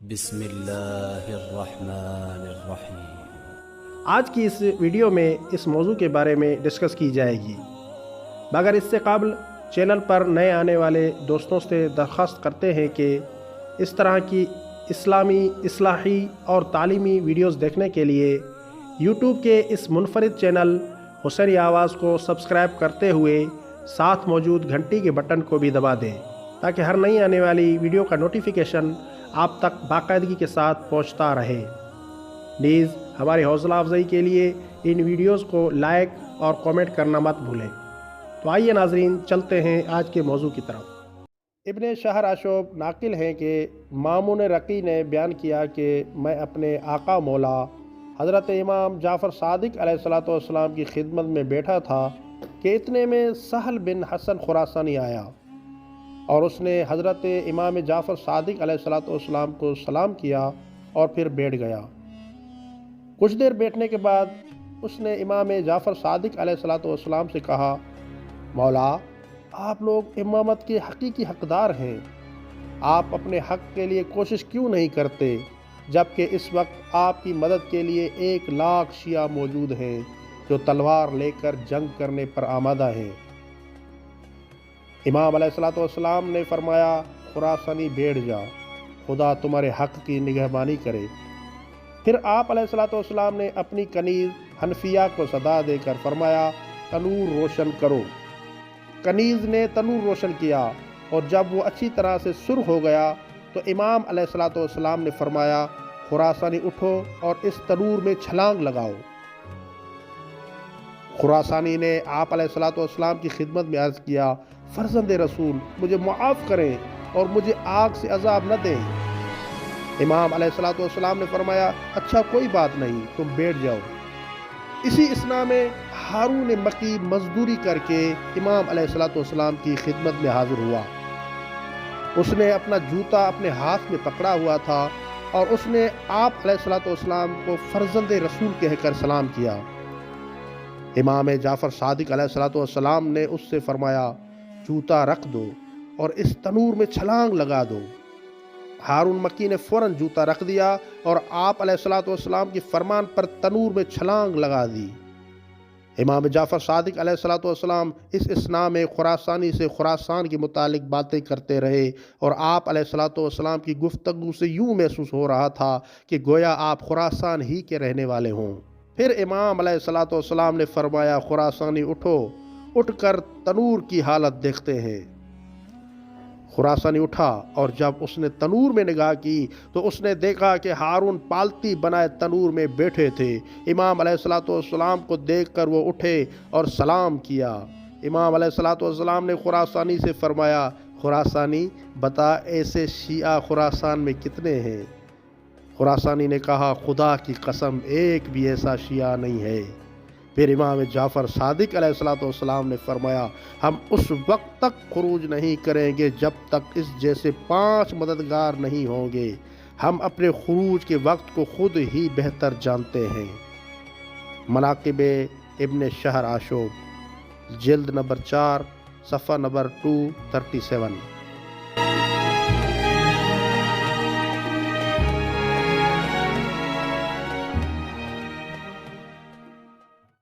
بسم اللہ الرحمن الرحیم۔ آج کی اس ویڈیو میں اس موضوع کے بارے میں ڈسکس کی جائے گی، مگر اس سے قبل چینل پر نئے آنے والے دوستوں سے درخواست کرتے ہیں کہ اس طرح کی اسلامی، اصلاحی اور تعلیمی ویڈیوز دیکھنے کے لیے یوٹیوب کے اس منفرد چینل حسینی آواز کو سبسکرائب کرتے ہوئے ساتھ موجود گھنٹی کے بٹن کو بھی دبا دیں تاکہ ہر نئی آنے والی ویڈیو کا نوٹیفیکیشن آپ تک باقاعدگی کے ساتھ پہنچتا رہے۔ نیز ہماری حوصلہ افزائی کے لیے ان ویڈیوز کو لائک اور کامنٹ کرنا مت بھولیں۔ تو آئیے ناظرین، چلتے ہیں آج کے موضوع کی طرف۔ ابن شہر آشوب ناقل ہیں کہ مامون رقی نے بیان کیا کہ میں اپنے آقا مولا حضرت امام جعفر صادق علیہ السلام کی خدمت میں بیٹھا تھا کہ اتنے میں سہل بن حسن خراسانی آیا اور اس نے حضرت امام جعفر صادق علیہ السلام کو سلام کیا اور پھر بیٹھ گیا۔ کچھ دیر بیٹھنے کے بعد اس نے امام جعفر صادق علیہ السلام سے کہا، مولا، آپ لوگ امامت کے حقیقی حقدار ہیں، آپ اپنے حق کے لیے کوشش کیوں نہیں کرتے جبکہ اس وقت آپ کی مدد کے لیے 1,00,000 شیعہ موجود ہیں جو تلوار لے کر جنگ کرنے پر آمادہ ہیں۔ امام علیہ السلام نے فرمایا، خراسانی بیٹھ جا، خدا تمہارے حق کی نگہبانی کرے۔ پھر آپ علیہ السلام نے اپنی کنیز حنفیہ کو صدا دے کر فرمایا، تنور روشن کرو۔ کنیز نے تنور روشن کیا اور جب وہ اچھی طرح سے سرخ ہو گیا تو امام علیہ السلام نے فرمایا، خراسانی اٹھو اور اس تنور میں چھلانگ لگاؤ۔ خراسانی نے آپ علیہ السلام کی خدمت میں عرض کیا، فرزند رسول، مجھے معاف کریں اور مجھے آگ سے عذاب نہ دیں۔ امام علیہ السلام نے فرمایا، اچھا کوئی بات نہیں، تم بیٹھ جاؤ۔ اسی اثناء میں ہارون مکی مزدوری کر کے امام علیہ السلام کی خدمت میں حاضر ہوا۔ اس نے اپنا جوتا اپنے ہاتھ میں پکڑا ہوا تھا اور اس نے آپ علیہ السلام کو فرزند رسول کہہ کر سلام کیا۔ امام جعفر صادق علیہ السلام نے اس سے فرمایا، جوتا رکھ دو اور اس تنور میں چھلانگ لگا دو۔ ہارون مکی نے فوراً جوتا رکھ دیا اور آپ علیہ السلام کی فرمان پر تنور میں چھلانگ لگا دی۔ امام جعفر صادق علیہ السلام اس اثناء میں خراسانی سے خراسان کے متعلق باتیں کرتے رہے اور آپ علیہ السلام کی گفتگو سے یوں محسوس ہو رہا تھا کہ گویا آپ خراسان ہی کے رہنے والے ہوں۔ پھر امام علیہ السلام نے فرمایا، خراسانی اٹھو، اٹھ کر تنور کی حالت دیکھتے ہیں۔ خراسانی اٹھا اور جب اس نے تنور میں نگاہ کی تو اس نے دیکھا کہ ہارون پالتی بنائے تنور میں بیٹھے تھے۔ امام علیہ السلام کو دیکھ کر وہ اٹھے اور سلام کیا۔ امام علیہ السلام نے خراسانی سے فرمایا، خراسانی بتا ایسے شیعہ خراسان میں کتنے ہیں؟ خراسانی نے کہا، خدا کی قسم ایک بھی ایسا شیعہ نہیں ہے۔ پھر امام جعفر صادق علیہ السلام نے فرمایا، ہم اس وقت تک خروج نہیں کریں گے جب تک اس جیسے 5 مددگار نہیں ہوں گے۔ ہم اپنے خروج کے وقت کو خود ہی بہتر جانتے ہیں۔ مناقب ابن شہر آشوب، جلد نمبر 4، صفحہ نمبر 237۔